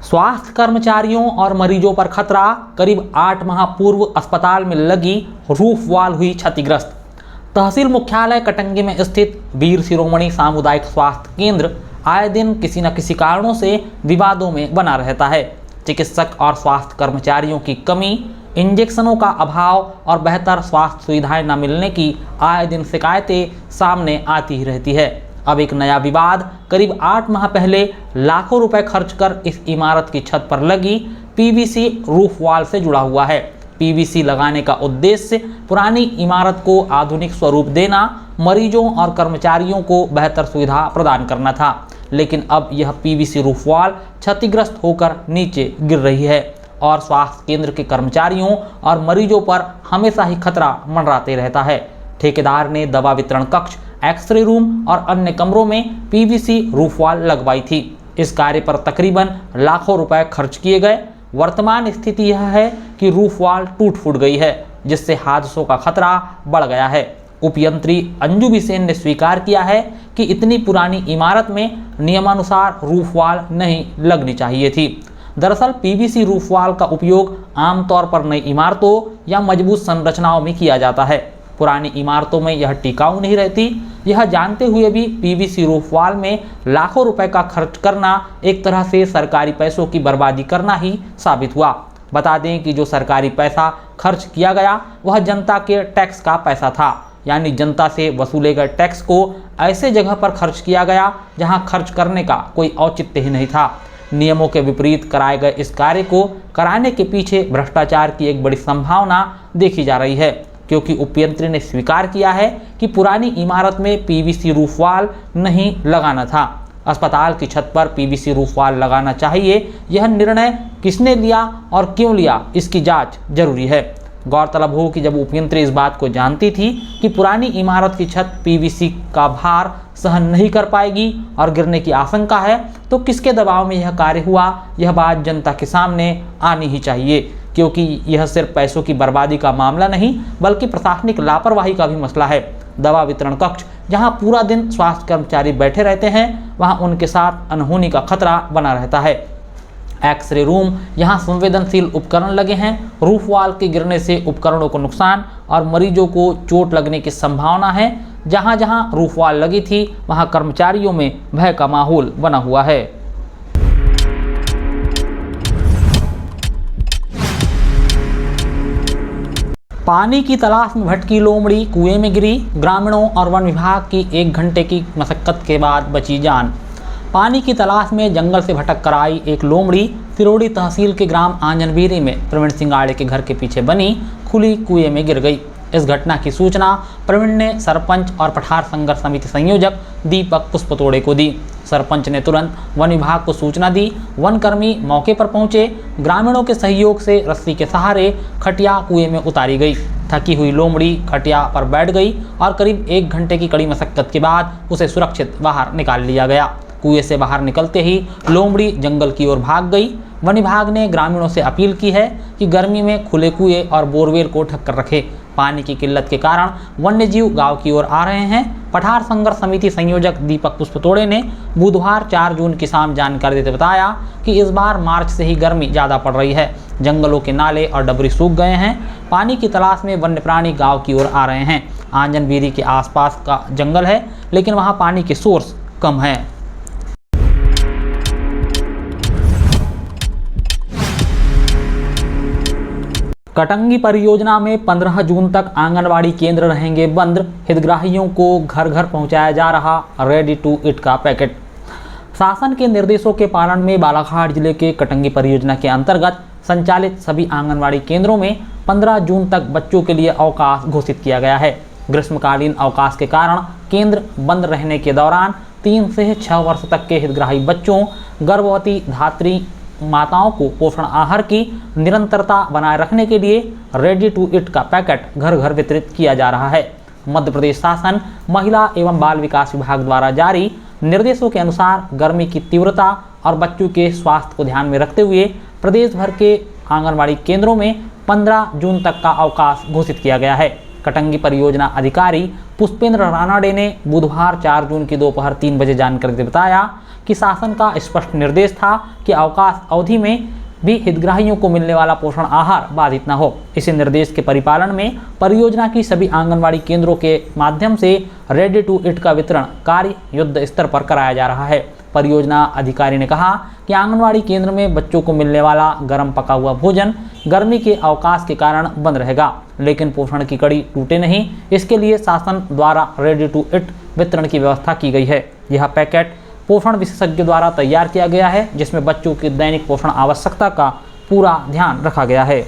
स्वास्थ्य कर्मचारियों और मरीजों पर खतरा, करीब 8 माह पूर्व अस्पताल में लगी रूफ वॉल हुई क्षतिग्रस्त। तहसील मुख्यालय कटंगी में स्थित वीर शिरोमणि सामुदायिक स्वास्थ्य केंद्र आए दिन किसी न किसी कारणों से विवादों में बना रहता है। चिकित्सक और स्वास्थ्य कर्मचारियों की कमी, इंजेक्शनों का अभाव और बेहतर स्वास्थ्य सुविधाएं न मिलने की आए दिन शिकायतें सामने आती ही रहती है। अब एक नया विवाद करीब 8 माह पहले लाखों रुपए खर्च कर इस इमारत की छत पर लगी पीवीसी रूफ वॉल से जुड़ा हुआ है। पीवीसी लगाने का उद्देश्य पुरानी इमारत को आधुनिक स्वरूप देना, मरीजों और कर्मचारियों को बेहतर सुविधा प्रदान करना था, लेकिन अब यह पीवीसी रूफ वॉल क्षतिग्रस्त होकर नीचे गिर रही है और स्वास्थ्य केंद्र के कर्मचारियों और मरीजों पर हमेशा ही खतरा मंडराते रहता है। ठेकेदार ने दवा वितरण कक्ष, एक्सरे रूम और अन्य कमरों में पीवीसी रूफ वॉल लगवाई थी। इस कार्य पर तकरीबन लाखों रुपए खर्च किए गए। वर्तमान स्थिति यह है कि रूफ वॉल टूट फूट गई है, जिससे हादसों का खतरा बढ़ गया है। उपयंत्री अंजू बिसेन ने स्वीकार किया है कि इतनी पुरानी इमारत में नियमानुसार रूफ वॉल नहीं लगनी चाहिए थी। दरअसल पीवीसी रूफ वॉल का उपयोग आमतौर पर नई इमारतों या मजबूत संरचनाओं में किया जाता है। पुरानी इमारतों में यह टिकाऊ नहीं रहती। यह जानते हुए भी पीवीसी रूफ वॉल में लाखों रुपए का खर्च करना एक तरह से सरकारी पैसों की बर्बादी करना ही साबित हुआ। बता दें कि जो सरकारी पैसा खर्च किया गया वह जनता के टैक्स का पैसा था, यानी जनता से वसूले गए टैक्स को ऐसे जगह पर खर्च किया गया जहां खर्च करने का कोई औचित्य ही नहीं था। नियमों के विपरीत कराए गए इस कार्य को कराने के पीछे भ्रष्टाचार की एक बड़ी संभावना देखी जा रही है, क्योंकि उपयंत्री ने स्वीकार किया है कि पुरानी इमारत में पीवीसी रूफ वॉल नहीं लगाना था। अस्पताल की छत पर पीवीसी रूफ वॉल लगाना चाहिए, यह निर्णय किसने लिया और क्यों लिया, इसकी जांच जरूरी है। गौरतलब हो कि जब उपयंत्री इस बात को जानती थी कि पुरानी इमारत की छत पीवीसी का भार सहन नहीं कर पाएगी और गिरने की आशंका है, तो किसके दबाव में यह कार्य हुआ, यह बात जनता के सामने आनी ही चाहिए, क्योंकि यह सिर्फ पैसों की बर्बादी का मामला नहीं बल्कि प्रशासनिक लापरवाही का भी मसला है। दवा वितरण कक्ष जहां पूरा दिन स्वास्थ्य कर्मचारी बैठे रहते हैं, वहां उनके साथ अनहोनी का खतरा बना रहता है। एक्सरे रूम, यहाँ संवेदनशील उपकरण लगे हैं। रूफ वॉल के गिरने से उपकरणों को नुकसान और मरीजों को चोट लगने की संभावना है। जहाँ जहाँ रूफ वॉल लगी थी वहाँ कर्मचारियों में भय का माहौल बना हुआ है। पानी की तलाश में भटकी लोमड़ी कुएं में गिरी, ग्रामीणों और वन विभाग की 1 घंटे की मशक्कत के बाद बची जान। पानी की तलाश में जंगल से भटक कर आई एक लोमड़ी सिरोड़ी तहसील के ग्राम आंजनबीरी में प्रवीण सिंगाड़े के घर के पीछे बनी खुली कुएं में गिर गई। इस घटना की सूचना प्रवीण ने सरपंच और पठार संघर्ष समिति संयोजक दीपक पुष्पतोड़े को दी। सरपंच ने तुरंत वन विभाग को सूचना दी। वनकर्मी मौके पर पहुंचे। ग्रामीणों के सहयोग से रस्सी के सहारे खटिया कुएं में उतारी गई। थकी हुई लोमड़ी खटिया पर बैठ गई और करीब 1 घंटे की कड़ी मशक्कत के बाद उसे सुरक्षित बाहर निकाल लिया गया। कुएं से बाहर निकलते ही लोमड़ी जंगल की ओर भाग गई। वन विभाग ने ग्रामीणों से अपील की है कि गर्मी में खुले कुएं और बोरवेल को ढक कर रखें। पानी की किल्लत के कारण वन्यजीव गांव की ओर आ रहे हैं। पठार संघर्ष समिति संयोजक दीपक पुष्पतोड़े ने बुधवार 4 जून की शाम जानकारी देते बताया कि इस बार मार्च से ही गर्मी ज़्यादा पड़ रही है। जंगलों के नाले और डबरी सूख गए हैं। पानी की तलाश में वन्य प्राणी गाँव की ओर आ रहे हैं। आंजनबीरी के आसपास का जंगल है, लेकिन वहाँ पानी के सोर्स कम है। कटंगी परियोजना में 15 जून तक आंगनवाड़ी केंद्र रहेंगे बंद। हितग्राहियों को घर घर पहुंचाया जा रहा रेडी टू ईट का पैकेट। शासन के निर्देशों के पालन में बालाघाट जिले के कटंगी परियोजना के अंतर्गत संचालित सभी आंगनवाड़ी केंद्रों में 15 जून तक बच्चों के लिए अवकाश घोषित किया गया है। ग्रीष्मकालीन अवकाश के कारण केंद्र बंद रहने के दौरान 3 से 6 वर्ष तक के हितग्राही बच्चों, गर्भवती धात्री माताओं को पोषण आहार की निरंतरता बनाए रखने के लिए रेडी टू ईट का पैकेट घर घर वितरित किया जा रहा है। मध्य प्रदेश शासन महिला एवं बाल विकास विभाग द्वारा जारी निर्देशों के अनुसार गर्मी की तीव्रता और बच्चों के स्वास्थ्य को ध्यान में रखते हुए प्रदेश भर के आंगनवाड़ी केंद्रों में 15 जून तक का अवकाश घोषित किया गया है। कटंगी परियोजना अधिकारी पुष्पेंद्र रानाडे ने बुधवार 4 जून की दोपहर 3 बजे जानकारी देते बताया कि शासन का स्पष्ट निर्देश था कि अवकाश अवधि में भी हितग्राहियों को मिलने वाला पोषण आहार बाधित न हो। इसी निर्देश के परिपालन में परियोजना की सभी आंगनबाड़ी केंद्रों के माध्यम से रेडी टू ईट का वितरण कार्य युद्ध स्तर पर कराया जा रहा है। परियोजना अधिकारी ने कहा कि आंगनबाड़ी केंद्र में बच्चों को मिलने वाला गर्म पका हुआ भोजन गर्मी के अवकाश के कारण बंद रहेगा, लेकिन पोषण की कड़ी टूटे नहीं, इसके लिए शासन द्वारा रेडी टू ईट वितरण की व्यवस्था की गई है। यह पैकेट पोषण विशेषज्ञ द्वारा तैयार किया गया है, जिसमें बच्चों की दैनिक पोषण आवश्यकता का पूरा ध्यान रखा गया है।